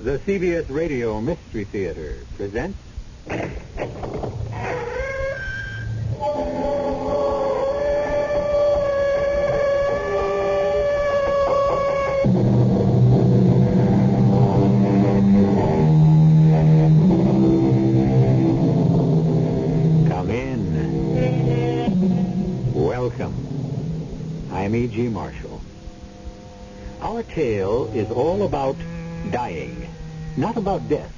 The CBS Radio Mystery Theater presents... Come in. Welcome. I'm E.G. Marshall. Our tale is all about dying. Not about death,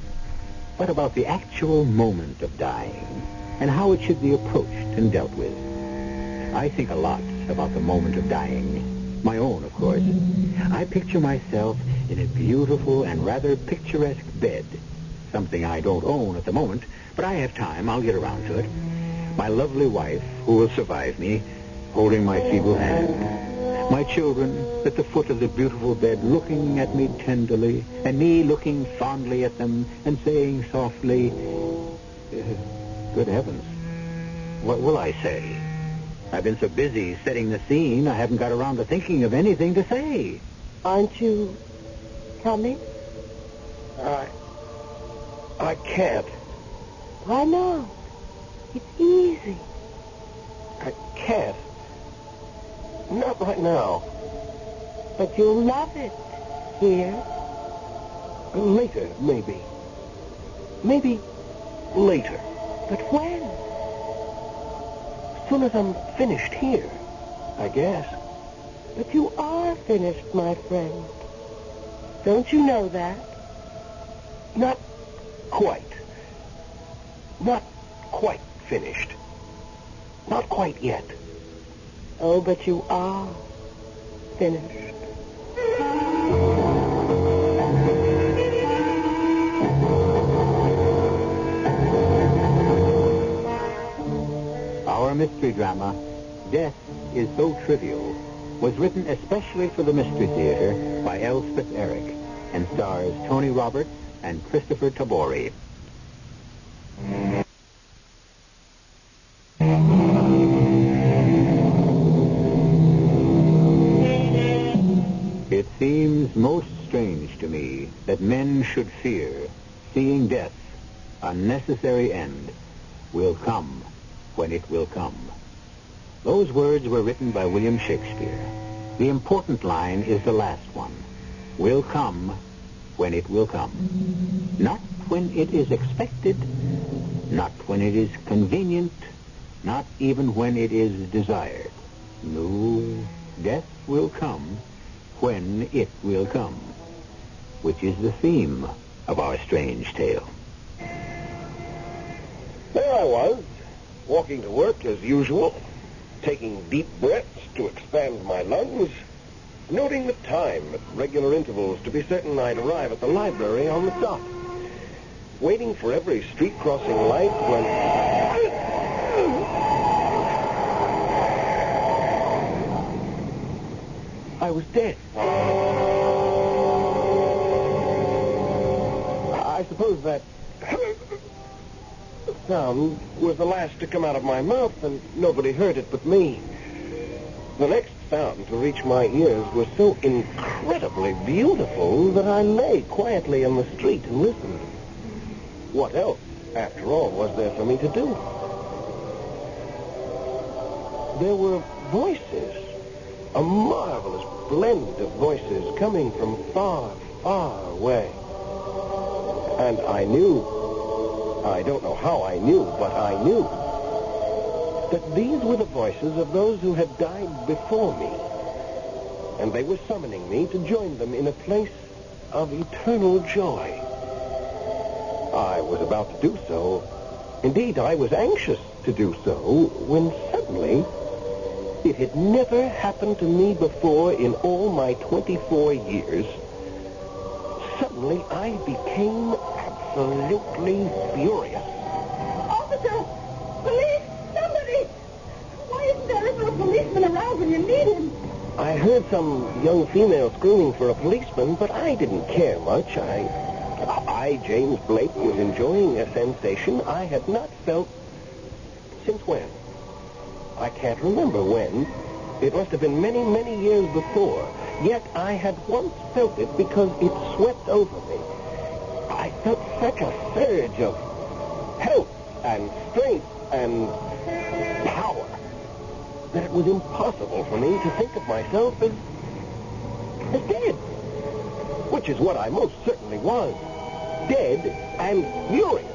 but about the actual moment of dying and how it should be approached and dealt with. I think a lot about the moment of dying. My own, of course. I picture myself in a beautiful and rather picturesque bed. Something I don't own at the moment, but I have time. I'll get around to it. My lovely wife, who will survive me, holding my feeble hand. My children at the foot of the beautiful bed looking at me tenderly, and me looking fondly at them and saying softly, good heavens, what will I say? I've been so busy setting the scene, I haven't got around to thinking of anything to say. Aren't you coming? I can't. Why not? It's easy. I can't. Not right now. But you'll love it here. Later, maybe. Maybe later. But when? As soon as I'm finished here, I guess. But you are finished, my friend. Don't you know that? Not quite. Not quite finished. Not quite yet. Oh, but you are finished. Our mystery drama, Death is So Trivial, was written especially for the Mystery Theater by Elspeth Eric and stars Tony Roberts and Christopher Tabori. It seems most strange to me that men should fear seeing death, a necessary end, will come when it will come. Those words were written by William Shakespeare. The important line is the last one. Will come when it will come. Not when it is expected, not when it is convenient, not even when it is desired. No, death will come when it will come, which is the theme of our strange tale. There I was, walking to work as usual, taking deep breaths to expand my lungs, noting the time at regular intervals to be certain I'd arrive at the library on the dot, waiting for every street crossing light when... I was dead. I suppose that sound was the last to come out of my mouth, and nobody heard it but me. The next sound to reach my ears was so incredibly beautiful that I lay quietly in the street and listened. What else, after all, was there for me to do? There were voices. A marvelous blend of voices coming from far, far away. And I knew, I don't know how I knew, but I knew that these were the voices of those who had died before me. And they were summoning me to join them in a place of eternal joy. I was about to do so. Indeed, I was anxious to do so, when suddenly... It had never happened to me before in all my 24 years. Suddenly, I became absolutely furious. Officer! Police! Somebody! Why isn't there ever a policeman around when you need him? I heard some young female screaming for a policeman, but I didn't care much. I, James Blake, was enjoying a sensation I had not felt since when? I can't remember when. It must have been many, many years before. Yet I had once felt it because it swept over me. felt such a surge of health and strength and power that it was impossible for me to think of myself as dead. Which is what I most certainly was. Dead and furious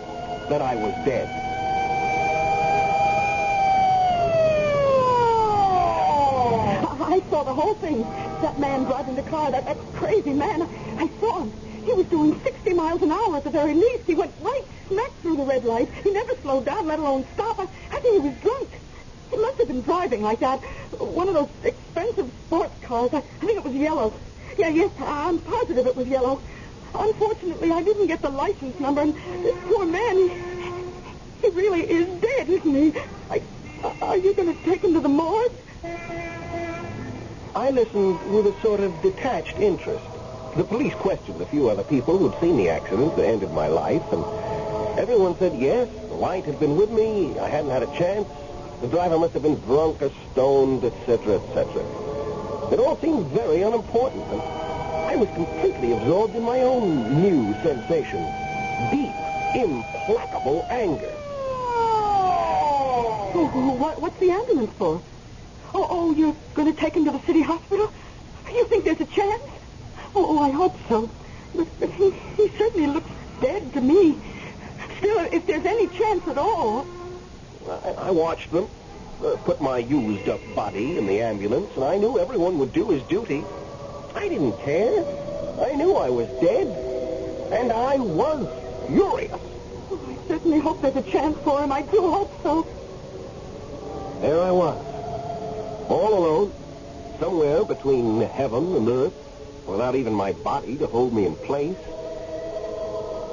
that I was dead. I saw the whole thing. That man driving the car, that crazy man, I saw him. He was doing 60 miles an hour at the very least. He went right smack through the red light. He never slowed down, let alone stop. I think he was drunk. He must have been driving like that. One of those expensive sports cars. I think it was yellow. Yes, I'm positive it was yellow. Unfortunately, I didn't get the license number, and this poor man, he really is dead, isn't he? Are you going to take him to the morgue? I listened with a sort of detached interest. The police questioned a few other people who'd seen the accident that ended my life, and everyone said yes, the light had been with me, I hadn't had a chance, the driver must have been drunk or stoned, etc., etc. It all seemed very unimportant, and I was completely absorbed in my own new sensation. Deep, implacable anger. What's the ambulance for? Oh, you're going to take him to the city hospital? You think there's a chance? Oh, I hope so. But he certainly looks dead to me. Still, if there's any chance at all... I watched them, put my used-up body in the ambulance, and I knew everyone would do his duty. I didn't care. I knew I was dead, and I was furious. Oh, I certainly hope there's a chance for him. I do hope so. There I was, all alone, somewhere between heaven and earth, without even my body to hold me in place.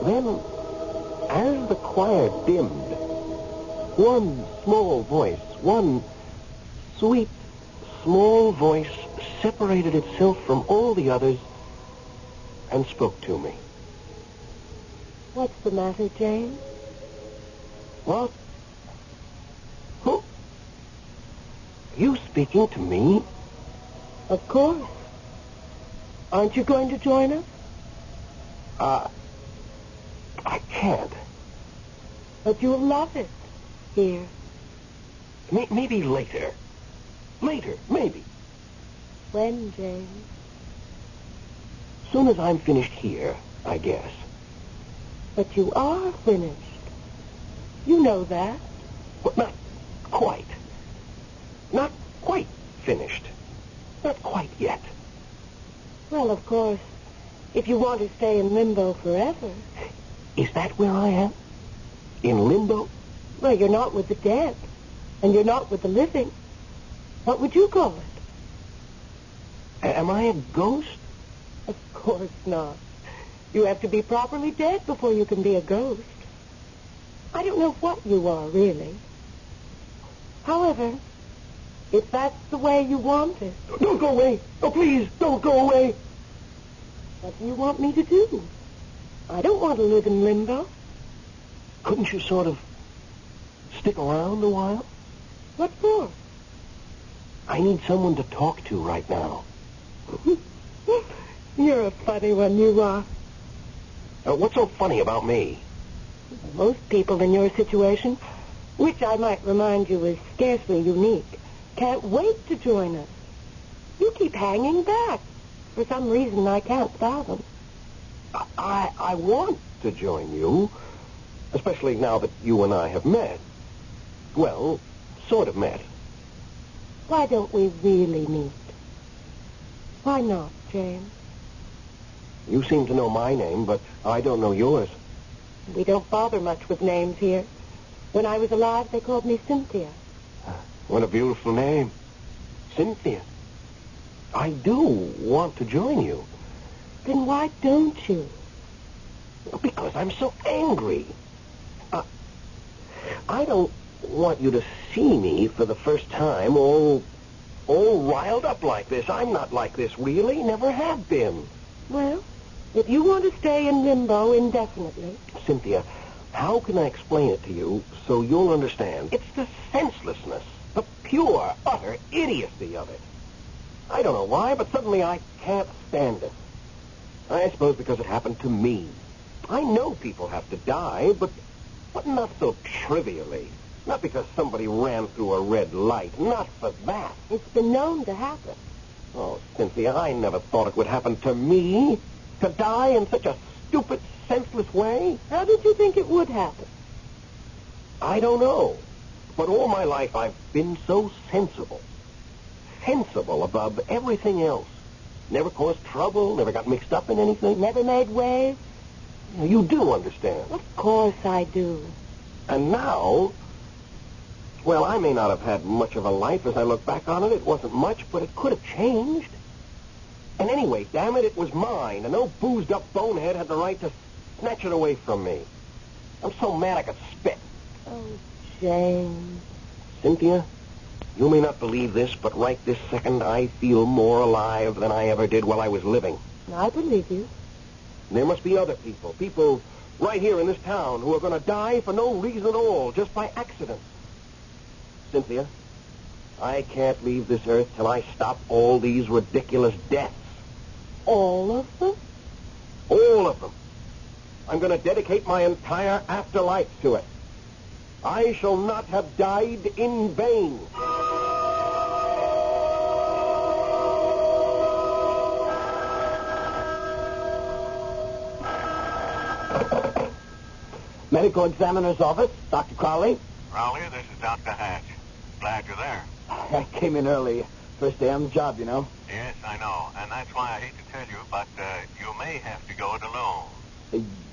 Then, as the choir dimmed, one small voice, one sweet, small voice separated itself from all the others and spoke to me. What's the matter, James? What? Who? You speaking to me? Of course. Aren't you going to join us? I can't. But you'll love it here. Maybe later. Later, maybe. When, James? Soon as I'm finished here, I guess. But you are finished. You know that. But not quite. Not quite finished. Not quite yet. Well, of course, if you want to stay in limbo forever. Is that where I am? In limbo? Well, you're not with the dead, and you're not with the living. What would you call it? Am I a ghost? Of course not. You have to be properly dead before you can be a ghost. I don't know what you are, really. However, if that's the way you want it... Don't go away! Oh, please, don't go away! What do you want me to do? I don't want to live in limbo. Couldn't you sort of stick around a while? What for? I need someone to talk to right now. You're a funny one, you are. What's so funny about me? Most people in your situation, which I might remind you is scarcely unique, can't wait to join us. You keep hanging back. For some reason I can't fathom. I want to join you, especially now that you and I have met. Well, sort of met. Why don't we really meet? Why not, James? You seem to know my name, but I don't know yours. We don't bother much with names here. When I was alive, they called me Cynthia. What a beautiful name. Cynthia. I do want to join you. Then why don't you? Because I'm so angry. I don't want you to see me for the first time all riled up like this. I'm not like this, really. Never have been. Well, if you want to stay in limbo indefinitely... Cynthia, how can I explain it to you so you'll understand? It's the senselessness, the pure, utter idiocy of it. I don't know why, but suddenly I can't stand it. I suppose because it happened to me. I know people have to die, but not so trivially. Not because somebody ran through a red light. Not for that. It's been known to happen. Oh, Cynthia, I never thought it would happen to me. To die in such a stupid, senseless way. How did you think it would happen? I don't know. But all my life I've been so sensible. Sensible above everything else. Never caused trouble, never got mixed up in anything. Never made waves? You do understand. Of course I do. And now, well, I may not have had much of a life as I look back on it. It wasn't much, but it could have changed. And anyway, damn it, it was mine, and no boozed-up bonehead had the right to snatch it away from me. I'm so mad I could spit. Oh, James. Cynthia, you may not believe this, but right this second I feel more alive than I ever did while I was living. I believe you. There must be other people right here in this town who are going to die for no reason at all, just by accident. Cynthia, I can't leave this earth till I stop all these ridiculous deaths. All of them? All of them. I'm going to dedicate my entire afterlife to it. I shall not have died in vain. Medical examiner's office, Dr. Crowley. Crowley, this is Dr. Hatch. Glad you're there. I came in early. First day on the job, you know. Yes, I know. And that's why I hate to tell you, but you may have to go it alone.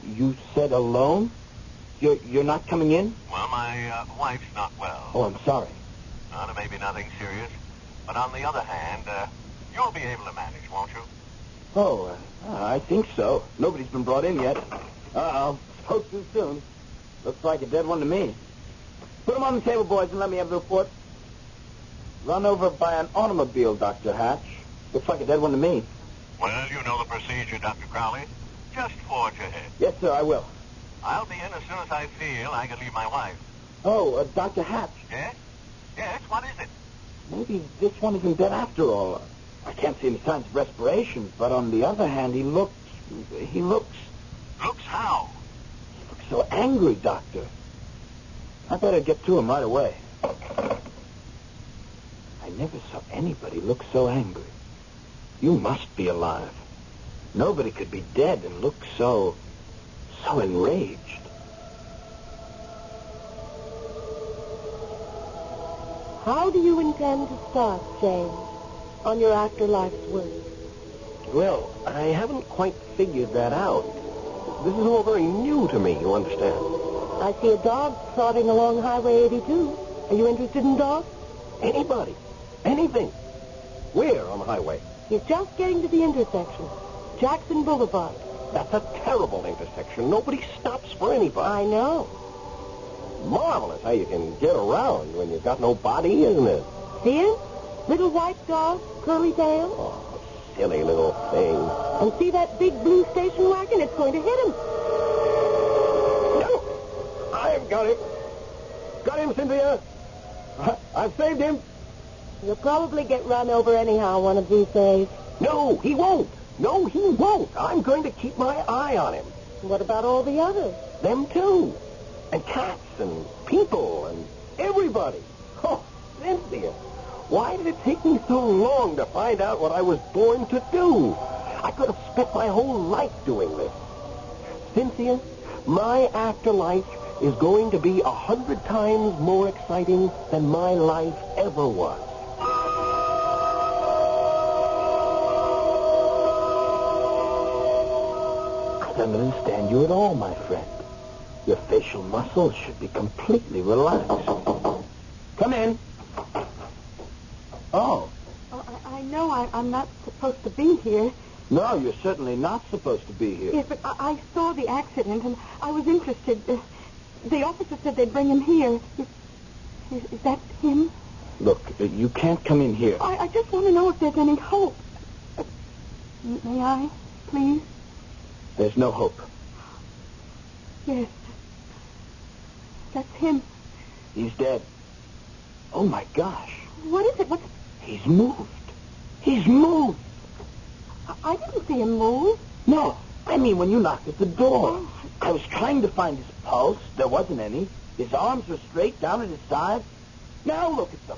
You said alone? You're not coming in? Well, my wife's not well. Oh, I'm sorry. There may be nothing serious. But on the other hand, you'll be able to manage, won't you? Oh, I think so. Nobody's been brought in yet. Uh-oh. Spoke too soon. Looks like a dead one to me. Put them on the table, boys, and let me have the report. Run over by an automobile, Dr. Hatch. Looks like a dead one to me. Well, you know the procedure, Dr. Crowley. Just forge ahead. Yes, sir, I will. I'll be in as soon as I feel I can leave my wife. Oh, Dr. Hatch. Yes? Yes, what is it? Maybe this one isn't dead after all. I can't see any signs of respiration, but on the other hand, he looks... Looks how? So angry, Doctor. I better get to him right away. I never saw anybody look so angry. You must be alive. Nobody could be dead and look so enraged. How do you intend to start, James, on your afterlife's work? Well, I haven't quite figured that out. This is all very new to me, you understand. I see a dog trotting along Highway 82. Are you interested in dogs? Anybody. Anything. Where on the highway? He's just getting to the intersection. Jackson Boulevard. That's a terrible intersection. Nobody stops for anybody. I know. Marvelous how you can get around when you've got no body, isn't it? See him? Little white dog, curly tail. Oh, silly little thing. And see that big blue station wagon? It's going to hit him. No! I've got him. Got him, Cynthia. I've saved him. You'll probably get run over anyhow one of these days. No, he won't. No, he won't. I'm going to keep my eye on him. What about all the others? Them too. And cats and people and everybody. Oh, Cynthia, why did it take me so long to find out what I was born to do? I could have spent my whole life doing this. Cynthia, my afterlife is going to be 100 times more exciting than my life ever was. I don't understand you at all, my friend. Your facial muscles should be completely relaxed. Come in. Oh. I know I'm not supposed to be here. No, you're certainly not supposed to be here. Yes, but I saw the accident, and I was interested. The officer said they'd bring him here. Is that him? Look, you can't come in here. I just want to know if there's any hope. May I, please? There's no hope. Yes. That's him. He's dead. Oh, my gosh. What is it? He's moved. He's moved. I didn't see him move. No, I mean, when you knocked at the door. I was trying to find his pulse. There wasn't any. His arms were straight down at his side. Now look at them.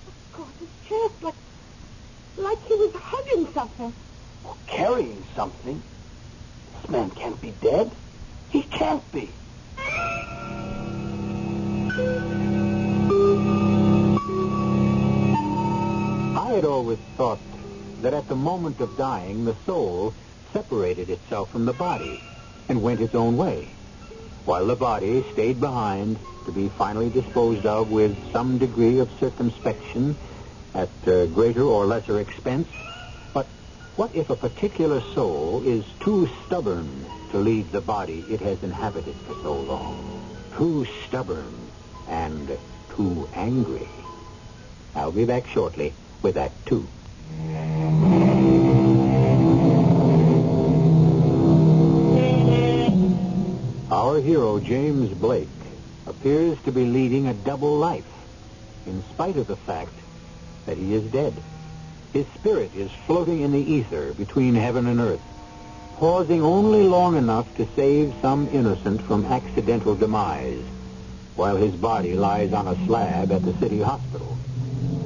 Of course, his chest, like he was hugging something. Or carrying something. This man can't be dead. He can't be. I had always thought that at the moment of dying, the soul separated itself from the body and went its own way, while the body stayed behind to be finally disposed of with some degree of circumspection at greater or lesser expense. But what if a particular soul is too stubborn to leave the body it has inhabited for so long? Too stubborn and too angry. I'll be back shortly with Act 2. Our hero, James Blake, appears to be leading a double life, in spite of the fact that he is dead. His spirit is floating in the ether between heaven and earth, pausing only long enough to save some innocent from accidental demise, while his body lies on a slab at the city hospital,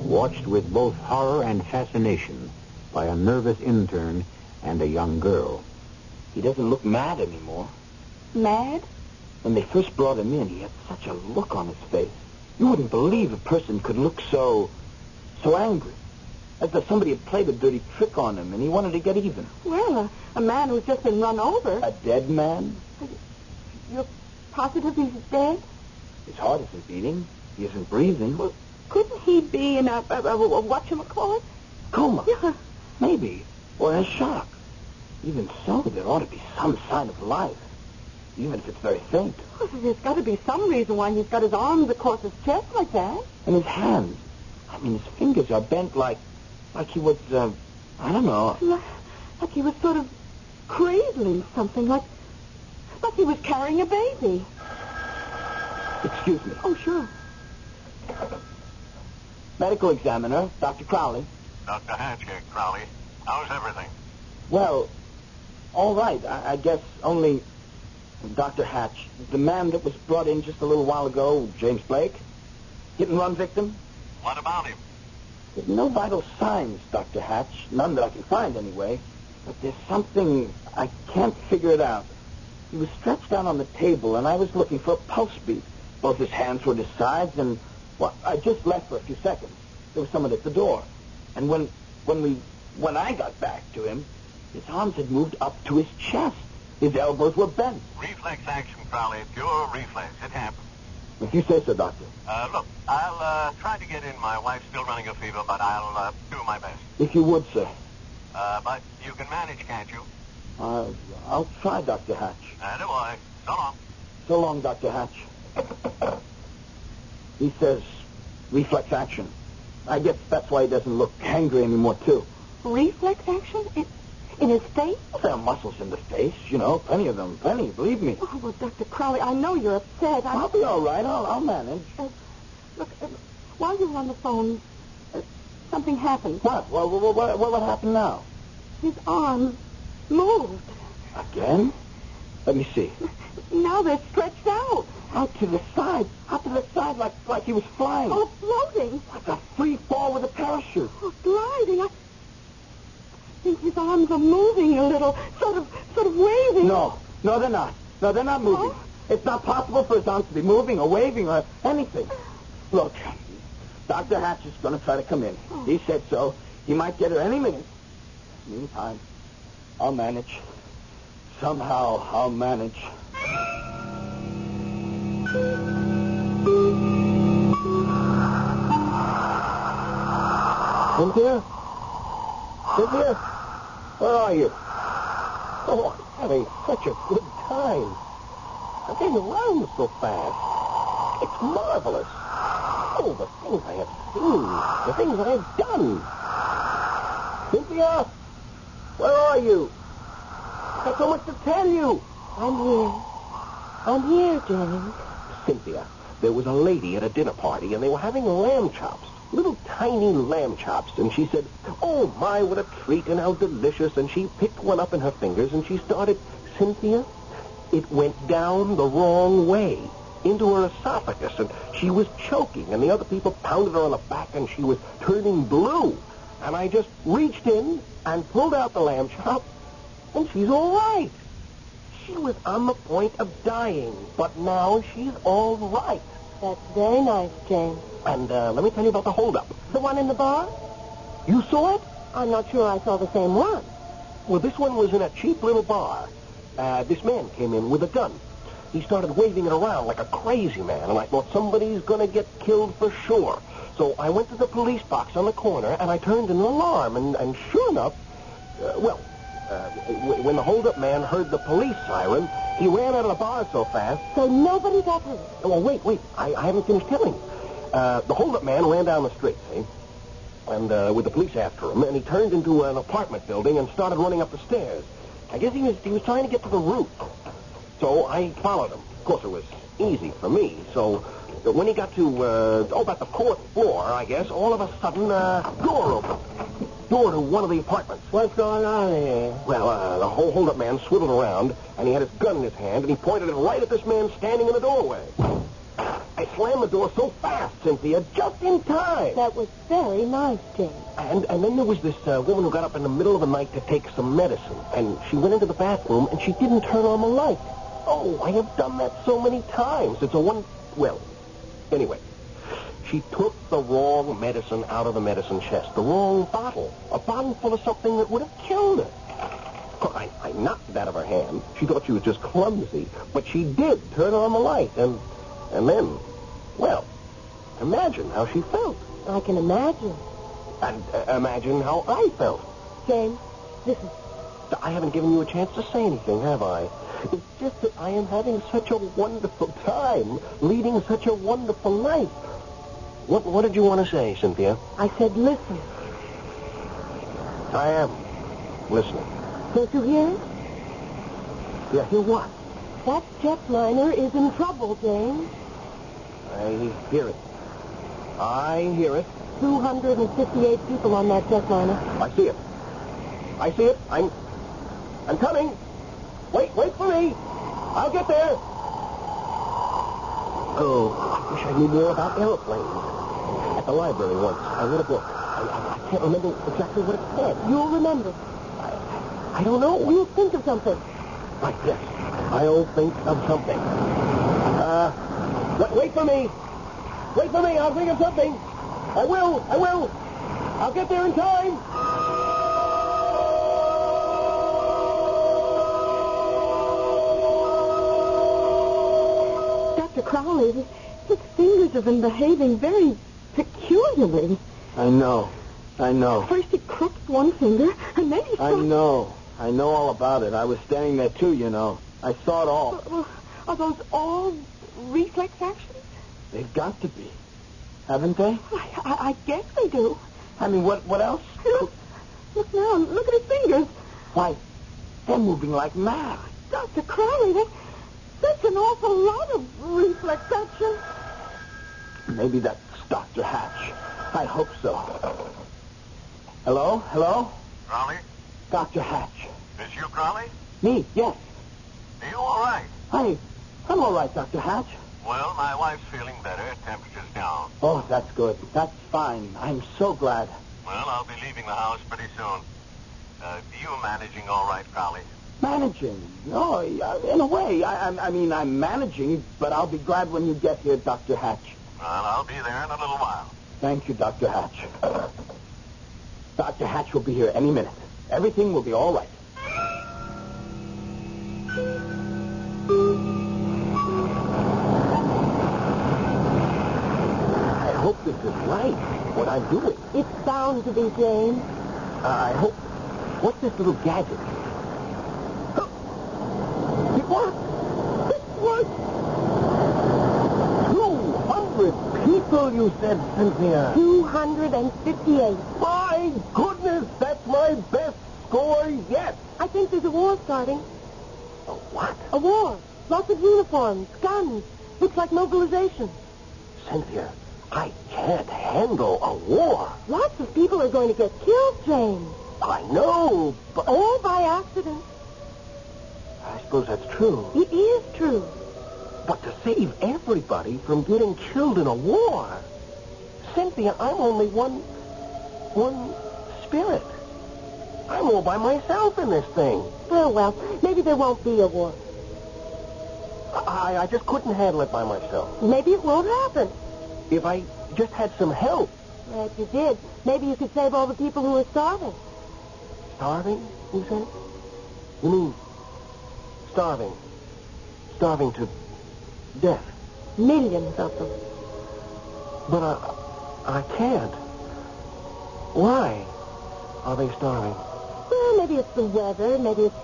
watched with both horror and fascination by a nervous intern and a young girl. He doesn't look mad anymore. Mad? When they first brought him in, he had such a look on his face. You wouldn't believe a person could look so angry. As though somebody had played a dirty trick on him and he wanted to get even. Well, a man who's just been run over. A dead man? You're positive he's dead? His heart isn't beating. He isn't breathing. Well, couldn't he be in a whatchamacallit? Coma? Yeah. Maybe. Or in a shock. Even so, there ought to be some sign of life. Even if it's very faint. Well, there's got to be some reason why he's got his arms across his chest like that. And his hands. I mean, his fingers are bent like he was, I don't know. Like he was sort of cradling something, like he was carrying a baby. Excuse me. Oh, sure. Medical examiner, Dr. Crowley. Dr. Hatch here, Crowley. How's everything? Well, all right. I guess only Dr. Hatch, the man that was brought in just a little while ago, James Blake, hit-and-run victim. What about him? There's no vital signs, Dr. Hatch. None that I can find, anyway. But there's something... I can't figure it out. He was stretched out on the table, and I was looking for a pulse beat. Both his hands were at his sides, and... Well, I just left for a few seconds. There was someone at the door. And when I got back to him, his arms had moved up to his chest. His elbows were bent. Reflex action, Crowley. Pure reflex. It happens. If you say so, Doctor. Look, I'll try to get in. My wife's still running a fever, but I'll do my best. If you would, sir. But you can manage, can't you? I'll try, Dr. Hatch. Attaboy. So long. So long, Dr. Hatch. He says reflex action. I guess that's why he doesn't look angry anymore, too. Reflex action? In his face? Well, there are muscles in the face, you know, plenty of them, plenty, believe me. Oh, well, Dr. Crowley, I know you're upset. I'll be all right. I'll manage. Look, while you were on the phone, something happened. What? Well, what happened now? His arms moved. Again? Let me see. Now they're stretched out. Out to the side, like he was flying. Oh, floating. Like a free fall with a parachute. Oh, gliding. I think his arms are moving a little, sort of waving. No, they're not. No, they're not moving. Oh? It's not possible for his arms to be moving or waving or anything. Look, Dr. Hatch is going to try to come in. Oh. He said so. He might get her any minute. Meantime, I'll manage. Somehow, I'll manage. Cynthia? Cynthia? Where are you? Oh, I'm having such a good time. I'm getting around so fast. It's marvelous. Oh, the things I have seen. The things I have done. Cynthia? Where are you? I've got so much to tell you. I'm here, James. Cynthia, there was a lady at a dinner party, and they were having lamb chops. little tiny lamb chops, and she said, "Oh, my, what a treat, and how delicious." And she picked one up in her fingers, and she started, Cynthia, it went down the wrong way into her esophagus, and she was choking, and the other people pounded her on the back, and she was turning blue. And I just reached in and pulled out the lamb chop, and she's all right. She was on the point of dying, but now she's all right. That's very nice, James. And let me tell you about the holdup. The one in the bar? You saw it? I'm not sure I saw the same one. Well, this one was in a cheap little bar. This man came in with a gun. He started waving it around like a crazy man, and I thought somebody's going to get killed for sure. So I went to the police box on the corner, and I turned an alarm, and sure enough, when the hold-up man heard the police siren, he ran out of the bar so fast. So nobody got hurt? Oh, wait, I haven't finished telling you. The hold-up man ran down the street, see? And with the police after him, and he turned into an apartment building and started running up the stairs. I guess he was trying to get to the roof. So I followed him. Of course, it was easy for me. So when he got to, about the fourth floor, I guess, all of a sudden, door opened. Door to one of the apartments. What's going on here? Well, the whole hold-up man swiveled around, and he had his gun in his hand, and he pointed it right at this man standing in the doorway. I slammed the door so fast, Cynthia, just in time. That was very nice, James. And then there was this woman who got up in the middle of the night to take some medicine, and she went into the bathroom, and she didn't turn on the light. Oh, I have done that so many times. It's a one... Well, anyway, she took the wrong medicine out of the medicine chest, the wrong bottle, a bottle full of something that would have killed her. I knocked it out of her hand. She thought she was just clumsy, but she did turn on the light, and then, well, imagine how she felt. I can imagine. And imagine how I felt. James, listen. I haven't given you a chance to say anything, have I? It's just that I am having such a wonderful time, leading such a wonderful life. What did you want to say, Cynthia? I said listen. I am listening. Don't you hear it? Yeah, hear what? That jetliner is in trouble, James. I hear it. I hear it. 258 people on that jetliner. I see it. I see it. I'm coming. Wait for me. I'll get there. Oh, I wish I knew more about airplanes. At the library once, I read a book. I can't remember exactly what it said. You'll remember. I don't know. You'll think of something. Right, yes. I'll think of something. Wait for me. Wait for me. I'll think of something. I will. I'll get there in time. Dr. Crowley, his fingers have been behaving very peculiarly. I know. First he crooked one finger, and then he I know all about it. I was standing there, too, you know. I saw it all. Well, are those all reflex actions? They've got to be. Haven't they? I guess they do. I mean, what else? Look now. Look at his fingers. Why, they're moving like mad. Dr. Crowley, that's an awful lot of reflex action. Maybe that's Dr. Hatch. I hope so. Hello? Crowley? Dr. Hatch. Is you Crowley? Me, yes. Are you all right? I'm all right, Dr. Hatch. Well, my wife's feeling better. Temperature's down. Oh, that's good. That's fine. I'm so glad. Well, I'll be leaving the house pretty soon. You managing all right, Crowley? Managing? No, in a way. I mean, I'm managing, but I'll be glad when you get here, Dr. Hatch. Well, I'll be there in a little while. Thank you, Dr. Hatch. Dr. Hatch will be here any minute. Everything will be all right. I hope this is right, what I'm doing. It's bound to be, James. I hope... What's this little gadget? It worked! It worked! 200 people, you said, Cynthia. 258. My goodness, that's my best score yet. I think there's a war starting. A what? A war. Lots of uniforms, guns. Looks like mobilization. Cynthia, I can't handle a war. Lots of people are going to get killed, James. I know, but All by accident. I suppose that's true. It is true. But to save everybody from getting killed in a war, Cynthia, I'm only one spirit. I'm all by myself in this thing. Well, maybe there won't be a war. I just couldn't handle it by myself. Maybe it won't happen. If I just had some help. Well, if you did, maybe you could save all the people who are starving. Starving, you said? You mean starving? Starving to death? Millions of them. But I can't. Why are they starving? Well, maybe it's the weather. Maybe it's,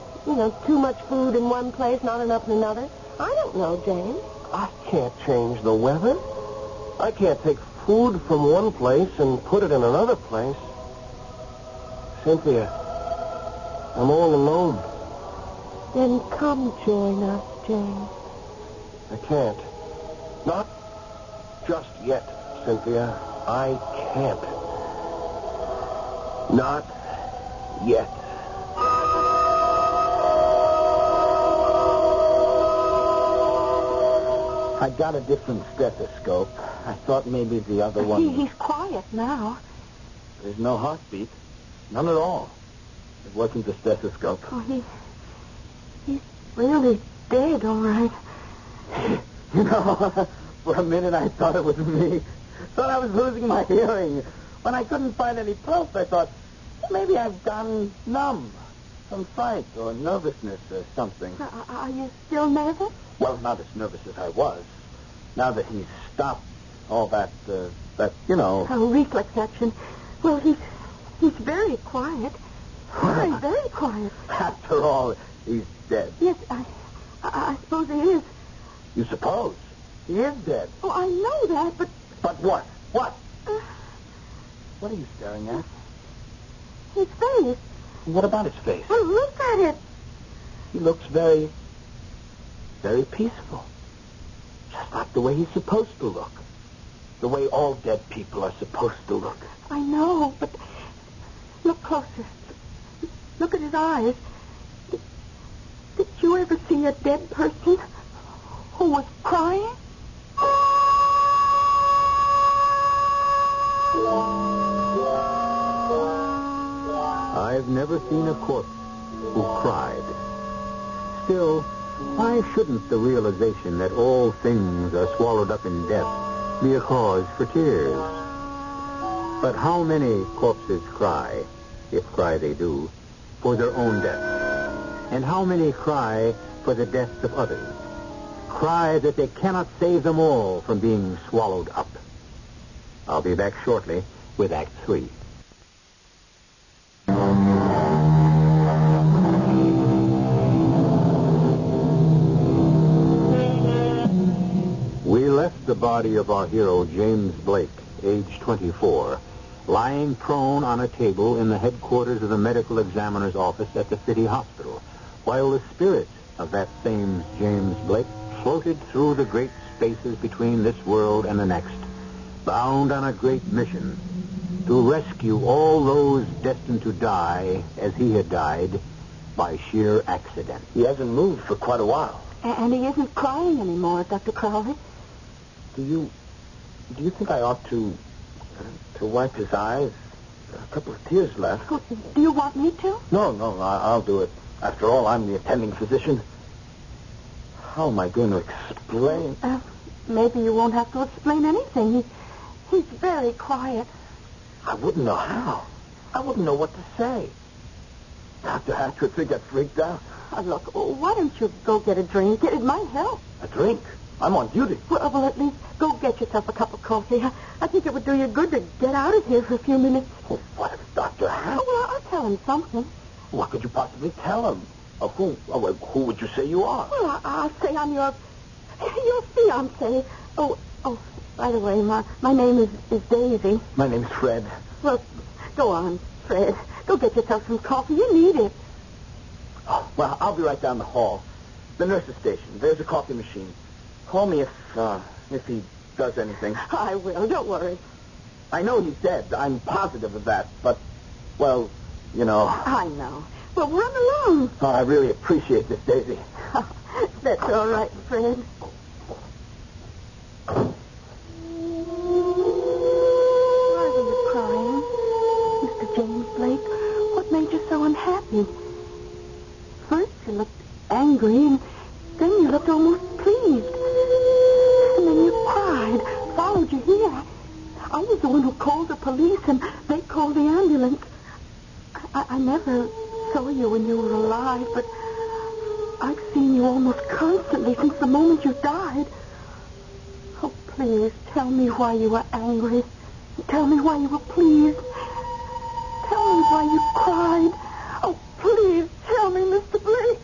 too much food in one place, not enough in another. I don't know, James. I can't change the weather. I can't take food from one place and put it in another place. Cynthia, I'm all alone. Then come join us, James. I can't. Not just yet, Cynthia. I can't. Not yet. I got a different stethoscope. I thought maybe the other one... He's quiet now. There's no heartbeat. None at all. It wasn't the stethoscope. Oh, he's really dead, all right. For a minute I thought it was me. Thought I was losing my hearing. When I couldn't find any pulse, I thought, maybe I've gone numb. Some fright or nervousness or something. Are you still nervous? Well, not as nervous as I was. Now that he's stopped all that. Oh, reflex action. Well, he's very quiet. Very quiet. After all, he's dead. Yes, I suppose he is. You suppose? He is dead. Oh, I know that, but... But what? What? What are you staring at? His face. What about his face? Well, look at it. He looks very, very peaceful. Just like the way he's supposed to look. The way all dead people are supposed to look. I know, but look closer. Look at his eyes. Did you ever see a dead person who was crying? I've never seen a corpse who cried. Still, why shouldn't the realization that all things are swallowed up in death be a cause for tears? But how many corpses cry, if cry they do, for their own death? And how many cry for the deaths of others? Cry that they cannot save them all from being swallowed up. I'll be back shortly with Act 3. We left the body of our hero, James Blake, age 24, lying prone on a table in the headquarters of the medical examiner's office at the city hospital, while the spirit of that same James Blake floated through the great spaces between this world and the next, bound on a great mission to rescue all those destined to die as he had died by sheer accident. He hasn't moved for quite a while. And he isn't crying anymore, Dr. Crowley. Do you think I ought to wipe his eyes? A couple of tears left. Oh, do you want me to? No, I'll do it. After all, I'm the attending physician. How am I going to explain? Maybe you won't have to explain anything. He's very quiet. I wouldn't know how. I wouldn't know what to say. Dr. Hatch would think I freaked out. Look, why don't you go get a drink? It might help. A drink? I'm on duty. Well, at least go get yourself a cup of coffee. I think it would do you good to get out of here for a few minutes. Oh, what if Dr. Hatch... Oh, well, I'll tell him something. What could you possibly tell him? Who would you say you are? Well, I'll say I'm your fiancé. Oh, by the way, my name is Daisy. My name's Fred. Well, go on, Fred. Go get yourself some coffee. You need it. Oh, well, I'll be right down the hall. The nurse's station. There's a coffee machine. Call me if he does anything. I will. Don't worry. I know he's dead. I'm positive of that. But, well, you know. I know. Well, run along. Oh, I really appreciate this, Daisy. That's all right, Fred. Why were you crying, Mr. James Blake? What made you so unhappy? First you looked angry, and then you looked almost pleased. And then you cried, followed you here. I was the one who called the police, and they called the ambulance. I never saw you when you were alive, but I've seen you almost constantly since the moment you died. Oh, please, tell me why you were angry. Tell me why you were pleased. Tell me why you cried. Oh, please, tell me, Mr. Blake.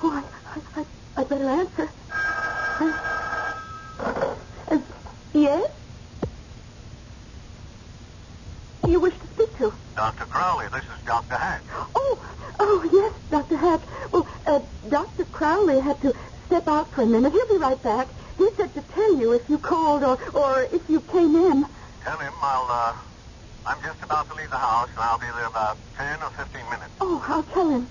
Oh, I better answer. Yes? You wish to speak to? Dr. Crowley, this is Dr. Hatch. Oh, yes, Dr. Hatch. Well, Dr. Crowley had to step out for a minute. He'll be right back. He said to tell you if you called or if you came in. Tell him I'm just about to leave the house, and I'll be there about 10 or 15 minutes. Oh, I'll tell him.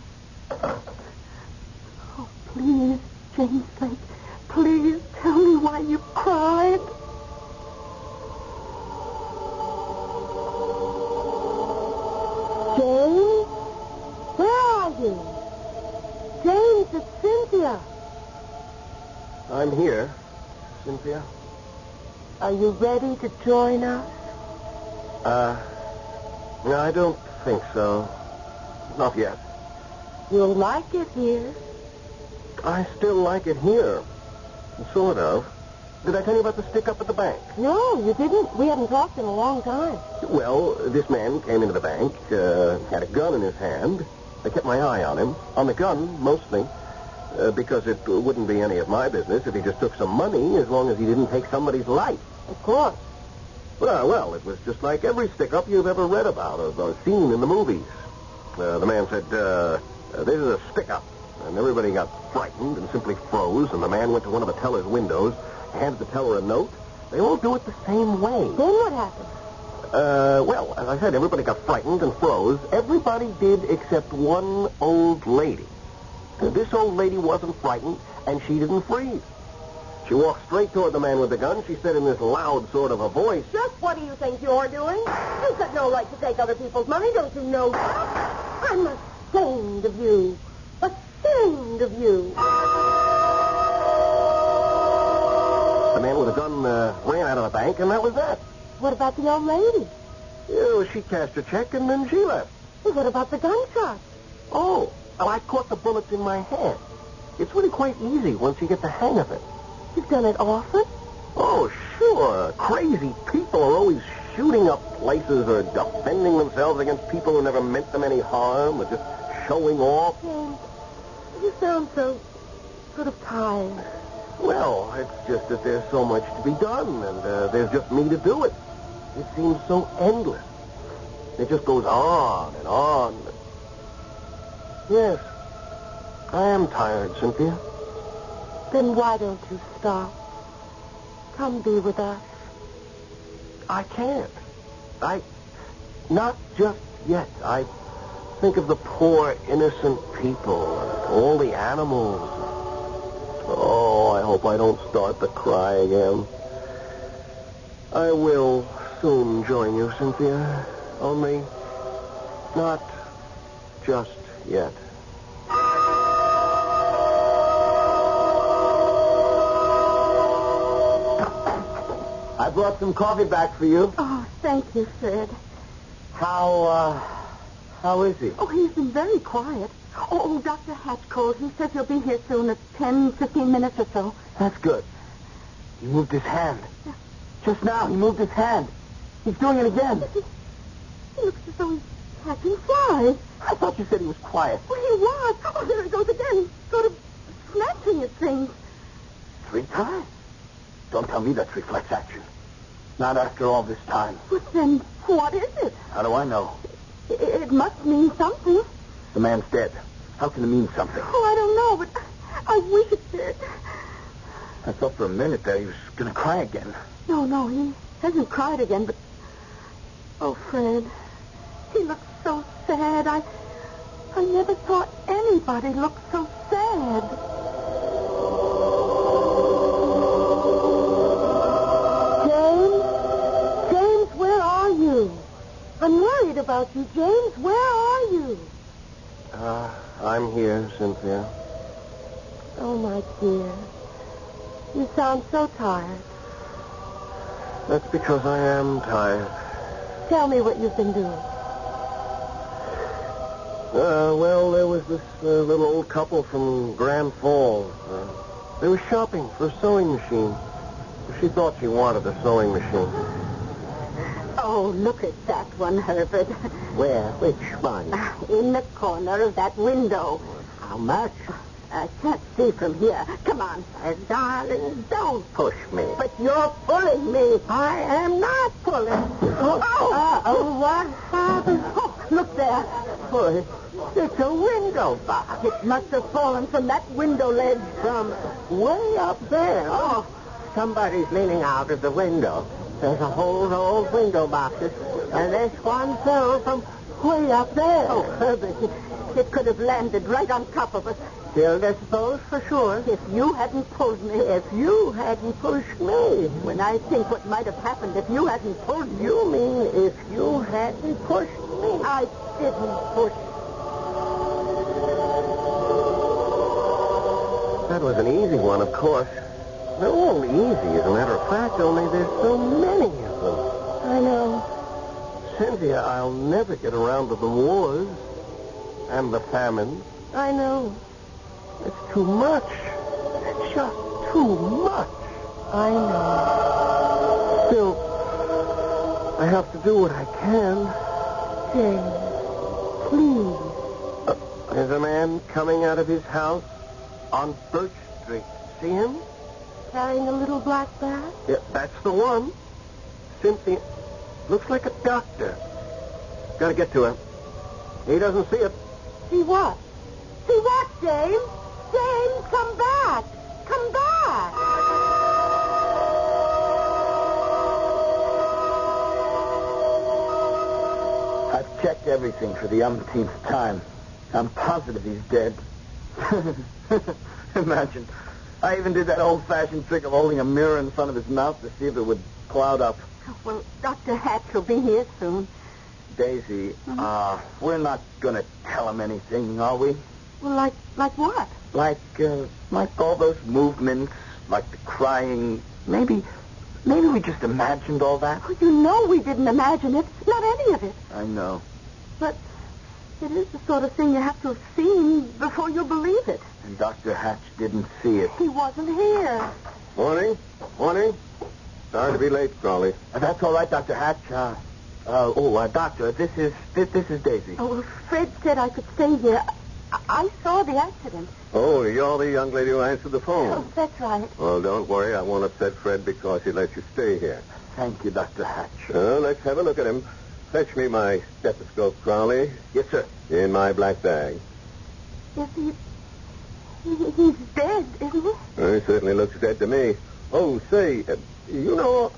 Oh, please, James Blake, please tell me why you cried. James? Where are you? James, it's Cynthia. I'm here, Cynthia. Are you ready to join us? No, I don't think so. Not yet. You'll like it here. I still like it here. Sort of. Did I tell you about the stick-up at the bank? No, you didn't. We haven't talked in a long time. Well, this man came into the bank, had a gun in his hand. I kept my eye on him. On the gun, mostly. Because it wouldn't be any of my business if he just took some money, as long as he didn't take somebody's life. Of course. Well, it was just like every stick-up you've ever read about or seen in the movies. The man said, this is a stick-up. And everybody got frightened and simply froze, and the man went to one of the teller's windows, handed the teller a note. They all do it the same way. Then what happened? Well, as I said, everybody got frightened and froze. Everybody did except one old lady. This old lady wasn't frightened, and she didn't freeze. She walked straight toward the man with the gun. She said in this loud sort of a voice, Just what do you think you're doing? You've got no right to take other people's money, don't you know that? I'm ashamed of you. Ashamed of you. The man with the gun ran out of the bank, and that was that. What about the old lady? Yeah, she cashed her check, and then she left. Well, what about the gunshot? Oh, well, I caught the bullets in my hand. It's really quite easy once you get the hang of it. You've done it often? Oh, sure. Crazy people are always shooting up places or defending themselves against people who never meant them any harm or just showing off. James, you sound so sort of tired. Well, it's just that there's so much to be done, and there's just me to do it. It seems so endless. It just goes on and on. Yes, I am tired, Cynthia. Then why don't you stop? Come be with us. I can't. Not just yet. I think of the poor, innocent people, and all the animals. Oh, I hope I don't start to cry again. I will soon join you, Cynthia. Only not just yet. I brought some coffee back for you. Oh, thank you, Fred. How is he? Oh, he's been very quiet. Oh, Dr. Hatch called. He says he'll be here soon at 10, 15 minutes or so. That's good. He moved his hand. Yeah. Just now, he moved his hand. He's doing it again. He looks as though he's catching flies. I thought you said he was quiet. Well, he was. Oh, there he goes again. Sort of snatching at things. 3 times. Don't tell me that's reflex action. Not after all this time. But then, what is it? How do I know? It must mean something. The man's dead. How can it mean something? Oh, I don't know, but I wish it did. I thought for a minute that he was going to cry again. No, he hasn't cried again, but... Oh, Fred, he looks so sad. I never thought anybody looked so sad. James, where are you? I'm worried about you, James. Where are you? I'm here, Cynthia. Oh, my dear. You sound so tired. That's because I am tired. Tell me what you've been doing. Well, there was this little old couple from Grand Falls. They were shopping for a sewing machine. She thought she wanted a sewing machine. Oh, look at that one, Herbert. Where? Which one? In the corner of that window. How much? I can't see from here. Come on. Darling, don't push me. But you're pulling me. I am not pulling. What happened? Oh, look there. Boy, it's a window box. It must have fallen from that window ledge. From way up there. Oh, somebody's leaning out of the window. There's a whole row of window boxes, and this one fell from way up there. Oh, Herbert, it could have landed right on top of us. Still disposed for sure. If you hadn't pulled me. If you hadn't pushed me. When I think what might have happened if you hadn't pulled me. You mean if you hadn't pushed me? I didn't push. That was an easy one, of course. They're all easy, as a matter of fact, only there's so many of them. I know. Cynthia, I'll never get around to the wars and the famine. I know. It's too much. It's just too much. I know. Still, I have to do what I can. James, please. There's a man coming out of his house on Birch Street. See him? Carrying a little black bag? Yeah, that's the one. Cynthia, looks like a doctor. Gotta get to him. He doesn't see it. See what? See what, James? James, come back. Come back. I've checked everything for the umpteenth time. I'm positive he's dead. Imagine. I even did that old-fashioned trick of holding a mirror in front of his mouth to see if it would cloud up. Well, Dr. Hatch will be here soon. Daisy, we're not going to tell him anything, are we? Well, like what? Like all those movements, like the crying. Maybe we just imagined all that. Oh, you know we didn't imagine it. Not any of it. I know. But it is the sort of thing you have to have seen before you'll believe it. And Dr. Hatch didn't see it. He wasn't here. Morning. Morning. Sorry to be late, Crawley. That's all right, Dr. Hatch. Doctor, this is Daisy. Oh, well, Fred said I could stay here. I saw the accident. Oh, you're the young lady who answered the phone. Oh, that's right. Well, don't worry. I won't upset Fred because he let you stay here. Thank you, Dr. Hatch. Let's have a look at him. Fetch me my stethoscope, Crowley. Yes, sir. In my black bag. Is he's dead, isn't he? He certainly looks dead to me. Oh, say,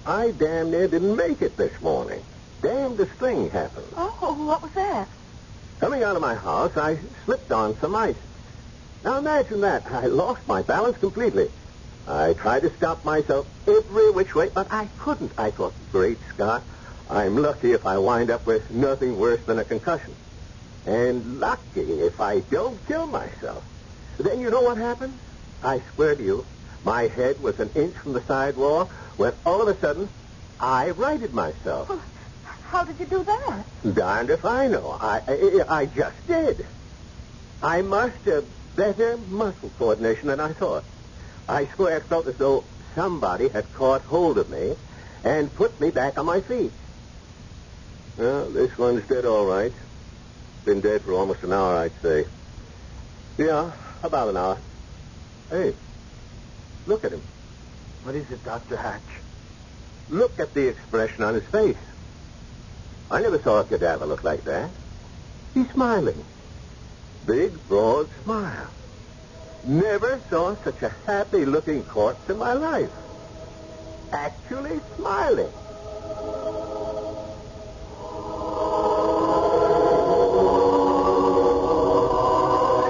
I damn near didn't make it this morning. Damnedest thing happened. Oh, what was that? Coming out of my house, I slipped on some ice. Now imagine that. I lost my balance completely. I tried to stop myself every which way, but I couldn't. I thought, great Scott, I'm lucky if I wind up with nothing worse than a concussion. And lucky if I don't kill myself. Then you know what happened? I swear to you, my head was an inch from the sidewalk when all of a sudden I righted myself. Well, how did you do that? Darned if I know. I just did. I must have better muscle coordination than I thought. I swear it felt as though somebody had caught hold of me and put me back on my feet. Well, this one's dead all right. Been dead for almost an hour, I'd say. Yeah, about an hour. Hey, look at him. What is it, Dr. Hatch? Look at the expression on his face. I never saw a cadaver look like that. He's smiling. Big, broad smile. Never saw such a happy-looking corpse in my life. Actually smiling.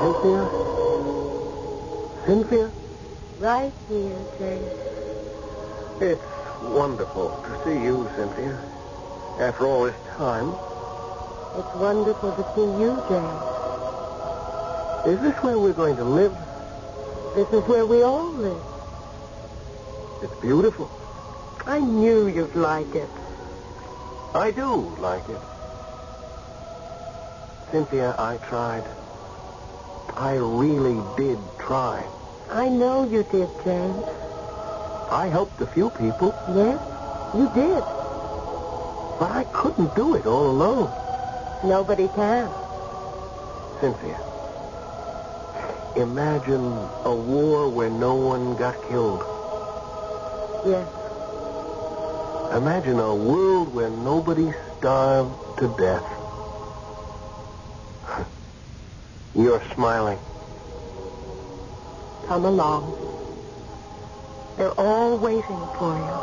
Cynthia? Cynthia? Right here, Jane. It's wonderful to see you, Cynthia. After all this time. It's wonderful to see you, Jane. Is this where we're going to live? This is where we all live. It's beautiful. I knew you'd like it. I do like it. Cynthia, I tried. I really did try. I know you did, James. I helped a few people, Yes, you did. but I couldn't do it all alone. Nobody can. Cynthia, imagine a war where no one got killed. Yes. Imagine a world where nobody starved to death. You're smiling. Come along. They're all waiting for you.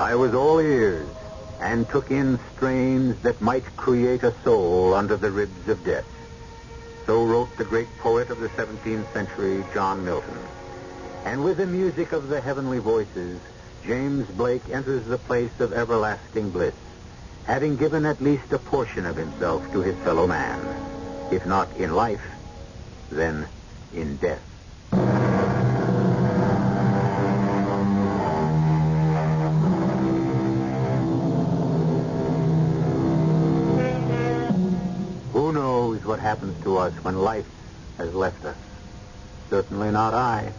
I was all ears and took in strains that might create a soul under the ribs of death. So wrote the great poet of the 17th century, John Milton. And with the music of the heavenly voices, James Blake enters the place of everlasting bliss, having given at least a portion of himself to his fellow man. If not in life, then in death. Who knows what happens to us when life has left us? Certainly not I.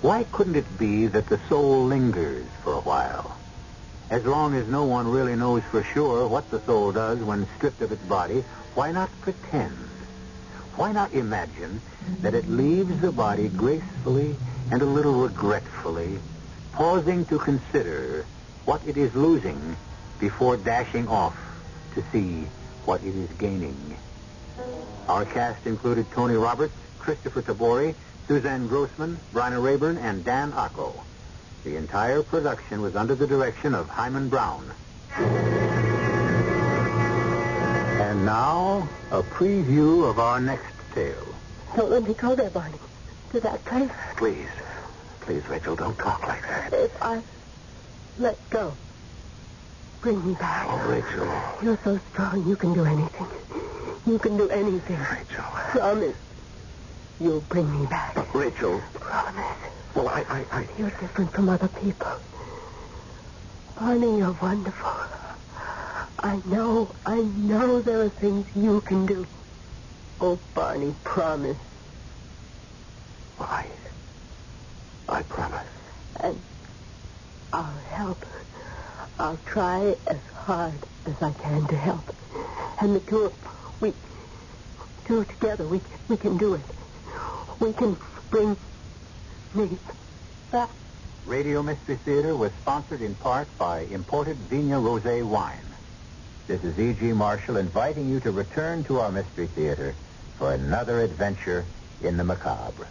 Why couldn't it be that the soul lingers for a while? As long as no one really knows for sure what the soul does when stripped of its body, why not pretend? Why not imagine that it leaves the body gracefully and a little regretfully, pausing to consider what it is losing before dashing off to see what it is gaining? Our cast included Tony Roberts, Christopher Tabori, Suzanne Grossman, Bryna Rayburn, and Dan Acco. The entire production was under the direction of Hyman Brown. And now, a preview of our next tale. Don't let me go there, Barney. To that place. Please, Rachel, don't talk like that. If I let go, bring me back. Oh, Rachel. You're so strong, you can do anything. You can do anything. Rachel. Promise. You'll bring me back. But, Rachel. Promise. Well, I... You're different from other people. Barney, you're wonderful. I know there are things you can do. Oh, Barney, promise. Well, I promise. And I'll help. I'll try as hard as I can to help. And the two together, we can do it. We can bring me back. Radio Mystery Theater was sponsored in part by imported Vigna Rosé wine. This is E.G. Marshall inviting you to return to our Mystery Theater for another adventure in the macabre.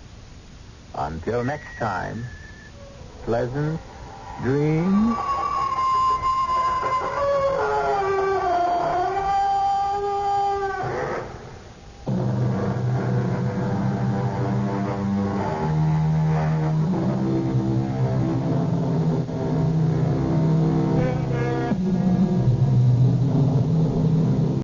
Until next time, pleasant dreams.